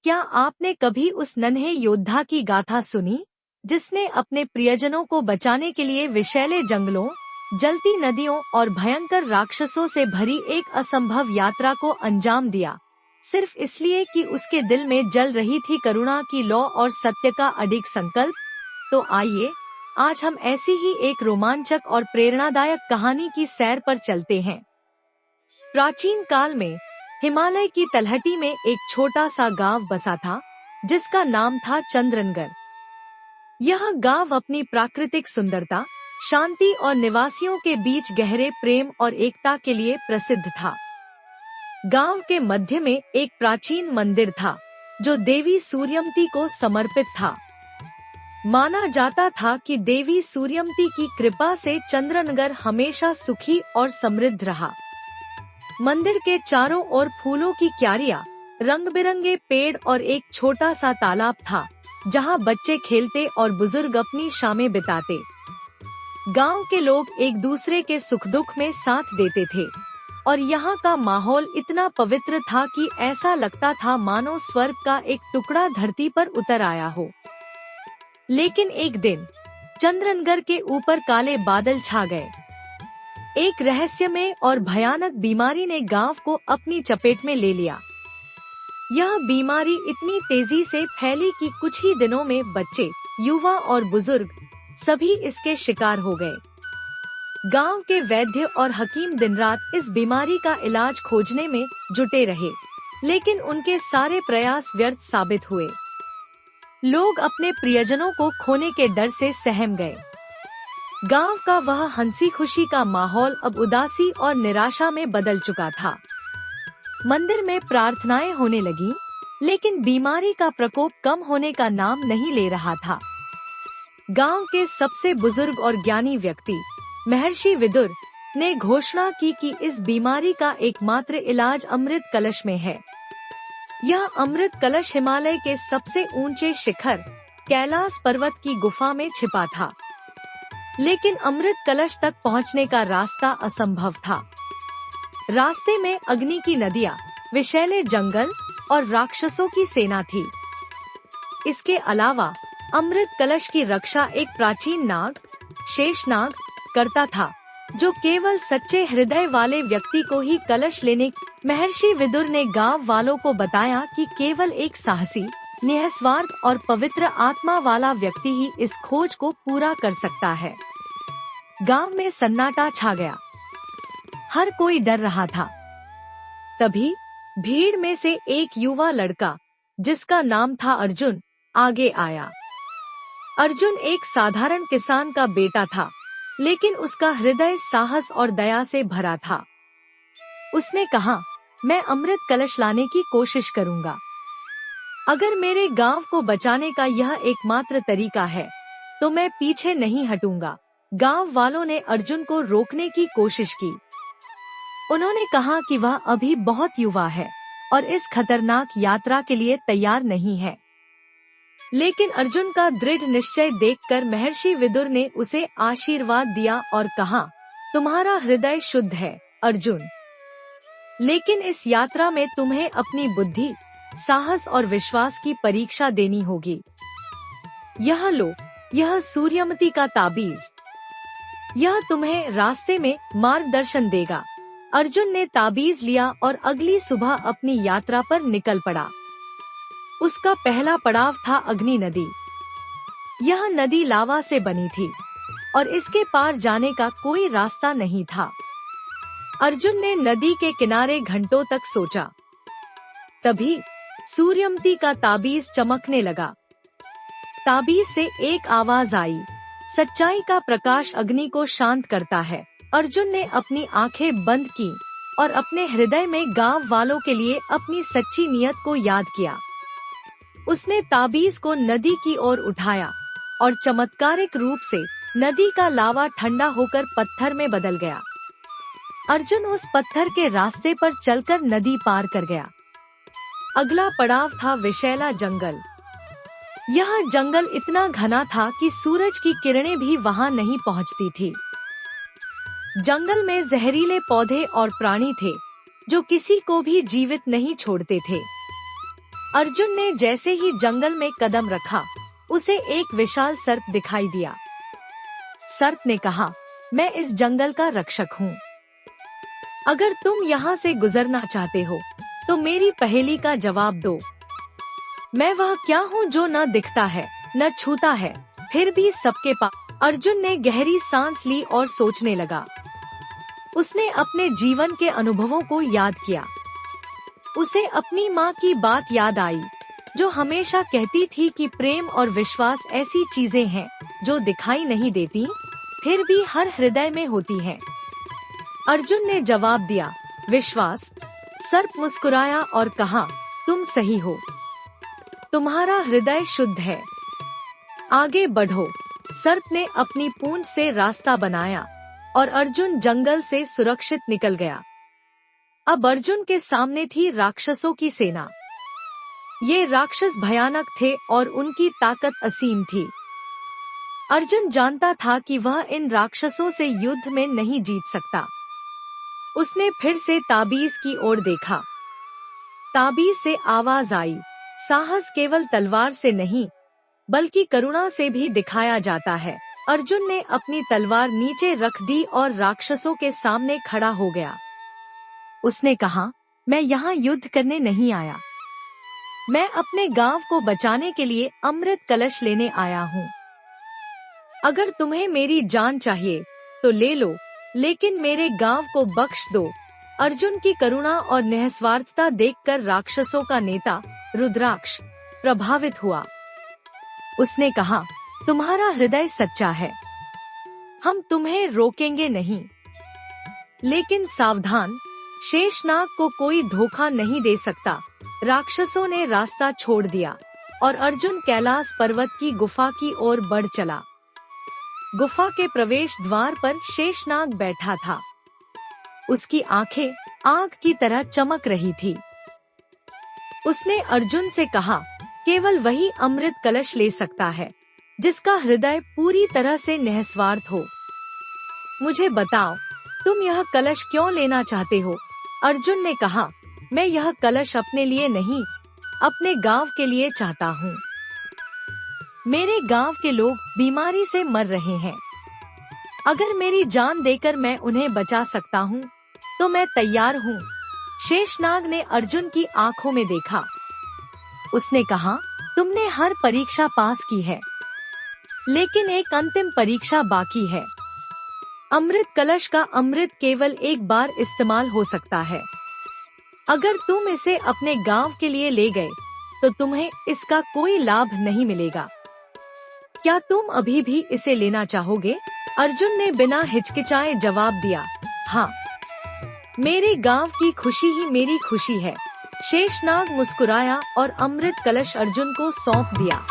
क्या आपने कभी उस नन्हे योद्धा की गाथा सुनी जिसने अपने प्रियजनों को बचाने के लिए विषैले जंगलों, जलती नदियों और भयंकर राक्षसों से भरी एक असंभव यात्रा को अंजाम दिया, सिर्फ इसलिए कि उसके दिल में जल रही थी करुणा की लौ और सत्य का अडिग संकल्प? तो आइए, आज हम ऐसी ही एक रोमांचक और प्रेरणादायक कहानी की सैर पर चलते हैं। प्राचीन काल में हिमालय की तलहटी में एक छोटा सा गांव बसा था, जिसका नाम था चंद्रनगर। यह गांव अपनी प्राकृतिक सुंदरता, शांति और निवासियों के बीच गहरे प्रेम और एकता के लिए प्रसिद्ध था। गांव के मध्य में एक प्राचीन मंदिर था, जो देवी सूर्यमती को समर्पित था। माना जाता था कि देवी सूर्यमती की कृपा से चंद्रनगर हमेशा सुखी और समृद्ध रहा। मंदिर के चारों ओर फूलों की क्यारियां, रंग बिरंगे पेड़ और एक छोटा सा तालाब था, जहां बच्चे खेलते और बुजुर्ग अपनी शामें बिताते। गांव के लोग एक दूसरे के सुख दुख में साथ देते थे और यहाँ का माहौल इतना पवित्र था कि ऐसा लगता था मानो स्वर्ग का एक टुकड़ा धरती पर उतर आया हो। लेकिन एक दिन चंद्रनगर के ऊपर काले बादल छा गए। एक रहस्यमय और भयानक बीमारी ने गांव को अपनी चपेट में ले लिया। यह बीमारी इतनी तेजी से फैली कि कुछ ही दिनों में बच्चे, युवा और बुजुर्ग सभी इसके शिकार हो गए। गांव के वैद्य और हकीम दिन रात इस बीमारी का इलाज खोजने में जुटे रहे, लेकिन उनके सारे प्रयास व्यर्थ साबित हुए। लोग अपने प्रियजनों को खोने के डर से सहम गए। गांव का वह हंसी खुशी का माहौल अब उदासी और निराशा में बदल चुका था। मंदिर में प्रार्थनाएं होने लगी, लेकिन बीमारी का प्रकोप कम होने का नाम नहीं ले रहा था। गांव के सबसे बुजुर्ग और ज्ञानी व्यक्ति महर्षि विदुर ने घोषणा की कि इस बीमारी का एकमात्र इलाज अमृत कलश में है। यह अमृत कलश हिमालय के सबसे ऊंचे शिखर कैलाश पर्वत की गुफा में छिपा था, लेकिन अमृत कलश तक पहुंचने का रास्ता असंभव था। रास्ते में अग्नि की नदियां, विषैले जंगल और राक्षसों की सेना थी। इसके अलावा अमृत कलश की रक्षा एक प्राचीन नाग, शेषनाग, करता था, जो केवल सच्चे हृदय वाले व्यक्ति को ही कलश लेने। महर्षि विदुर ने गांव वालों को बताया कि केवल एक साहसी, निस्वार्थ और पवित्र आत्मा वाला व्यक्ति ही इस खोज को पूरा कर सकता है। गांव में सन्नाटा छा गया। हर कोई डर रहा था। तभी भीड़ में से एक युवा लड़का, जिसका नाम था अर्जुन, आगे आया। अर्जुन एक साधारण किसान का बेटा था, लेकिन उसका हृदय साहस और दया से भरा था। उसने कहा, मैं अमृत कलश लाने की कोशिश करूंगा। अगर मेरे गांव को बचाने का यह एकमात्र तरीका है, तो मैं पीछे नहीं हटूंगा। गांव वालों ने अर्जुन को रोकने की कोशिश की। उन्होंने कहा कि वह अभी बहुत युवा है और इस खतरनाक यात्रा के लिए तैयार नहीं है। लेकिन अर्जुन का दृढ़ निश्चय देखकर महर्षि विदुर ने उसे आशीर्वाद दिया और कहा, तुम्हारा हृदय शुद्ध है अर्जुन, लेकिन इस यात्रा में तुम्हें अपनी बुद्धि, साहस और विश्वास की परीक्षा देनी होगी। यह लो, यह सूर्यमती का ताबीज, यह तुम्हें रास्ते में मार्गदर्शन देगा। अर्जुन ने ताबीज लिया और अगली सुबह अपनी यात्रा पर निकल पड़ा। उसका पहला पड़ाव था अग्नि नदी। यह नदी लावा से बनी थी और इसके पार जाने का कोई रास्ता नहीं था। अर्जुन ने नदी के किनारे घंटों तक सोचा। तभी सूर्यमती का ताबीज चमकने लगा। ताबीज से एक आवाज आई, सच्चाई का प्रकाश अग्नि को शांत करता है। अर्जुन ने अपनी आंखें बंद की और अपने हृदय में गांव वालों के लिए अपनी सच्ची नियत को याद किया। उसने ताबीज को नदी की ओर उठाया और चमत्कारिक रूप से नदी का लावा ठंडा होकर पत्थर में बदल गया। अर्जुन उस पत्थर के रास्ते पर चलकर नदी पार कर गया। अगला पड़ाव था विषैला जंगल। यह जंगल इतना घना था कि सूरज की किरणें भी वहां नहीं पहुंचती थी। जंगल में जहरीले पौधे और प्राणी थे, जो किसी को भी जीवित नहीं छोड़ते थे। अर्जुन ने जैसे ही जंगल में कदम रखा, उसे एक विशाल सर्प दिखाई दिया। सर्प ने कहा, मैं इस जंगल का रक्षक हूँ। अगर तुम यहाँ से गुजरना चाहते हो, तो मेरी पहेली का जवाब दो। मैं वह क्या हूँ जो न दिखता है, न छूता है, फिर भी सबके पास। अर्जुन ने गहरी सांस ली और सोचने लगा। उसने अपने जीवन के अनुभवों को याद किया। उसे अपनी माँ की बात याद आई, जो हमेशा कहती थी कि प्रेम और विश्वास ऐसी चीजें हैं जो दिखाई नहीं देती, फिर भी हर हृदय में होती हैं। अर्जुन ने जवाब दिया, विश्वास। सर्प मुस्कुराया और कहा, तुम सही हो। तुम्हारा हृदय शुद्ध है। आगे बढ़ो। सर्प ने अपनी पूंछ से रास्ता बनाया और अर्जुन जंगल से सुरक्षित निकल गया। अब अर्जुन के सामने थी राक्षसों की सेना। ये राक्षस भयानक थे और उनकी ताकत असीम थी। अर्जुन जानता था कि वह इन राक्षसों से युद्ध में नहीं जीत सकता। उसने फिर से ताबीज की ओर देखा। ताबीज से आवाज आई, साहस केवल तलवार से नहीं, बल्कि करुणा से भी दिखाया जाता है। अर्जुन ने अपनी तलवार नीचे रख दी और राक्षसों के सामने खड़ा हो गया। उसने कहा, मैं यहाँ युद्ध करने नहीं आया। मैं अपने गांव को बचाने के लिए अमृत कलश लेने आया हूँ। अगर तुम्हें मेरी जान चाहिए तो ले लो, लेकिन मेरे गांव को बख्श दो। अर्जुन की करुणा और निस्वार्थता देखकर राक्षसों का नेता रुद्राक्ष प्रभावित हुआ। उसने कहा, तुम्हारा हृदय सच्चा है, हम तुम्हें रोकेंगे नहीं। लेकिन सावधान, शेषनाग को कोई धोखा नहीं दे सकता। राक्षसों ने रास्ता छोड़ दिया और अर्जुन कैलाश पर्वत की गुफा की ओर बढ़ चला। गुफा के प्रवेश द्वार पर शेषनाग बैठा था। उसकी आंखें आग की तरह चमक रही थी। उसने अर्जुन से कहा, केवल वही अमृत कलश ले सकता है जिसका हृदय पूरी तरह से निस्वार्थ हो। मुझे बताओ, तुम यह कलश क्यों लेना चाहते हो? अर्जुन ने कहा, मैं यह कलश अपने लिए नहीं, अपने गांव के लिए चाहता हूँ। मेरे गांव के लोग बीमारी से मर रहे हैं। अगर मेरी जान देकर मैं उन्हें बचा सकता हूँ, तो मैं तैयार हूँ। शेषनाग ने अर्जुन की आंखों में देखा। उसने कहा, तुमने हर परीक्षा पास की है, लेकिन एक अंतिम परीक्षा बाकी है। अमृत कलश का अमृत केवल एक बार इस्तेमाल हो सकता है। अगर तुम इसे अपने गांव के लिए ले गए, तो तुम्हें इसका कोई लाभ नहीं मिलेगा। क्या तुम अभी भी इसे लेना चाहोगे? अर्जुन ने बिना हिचकिचाए जवाब दिया, हाँ, मेरे गांव की खुशी ही मेरी खुशी है। शेषनाग मुस्कुराया और अमृत कलश अर्जुन को सौंप दिया।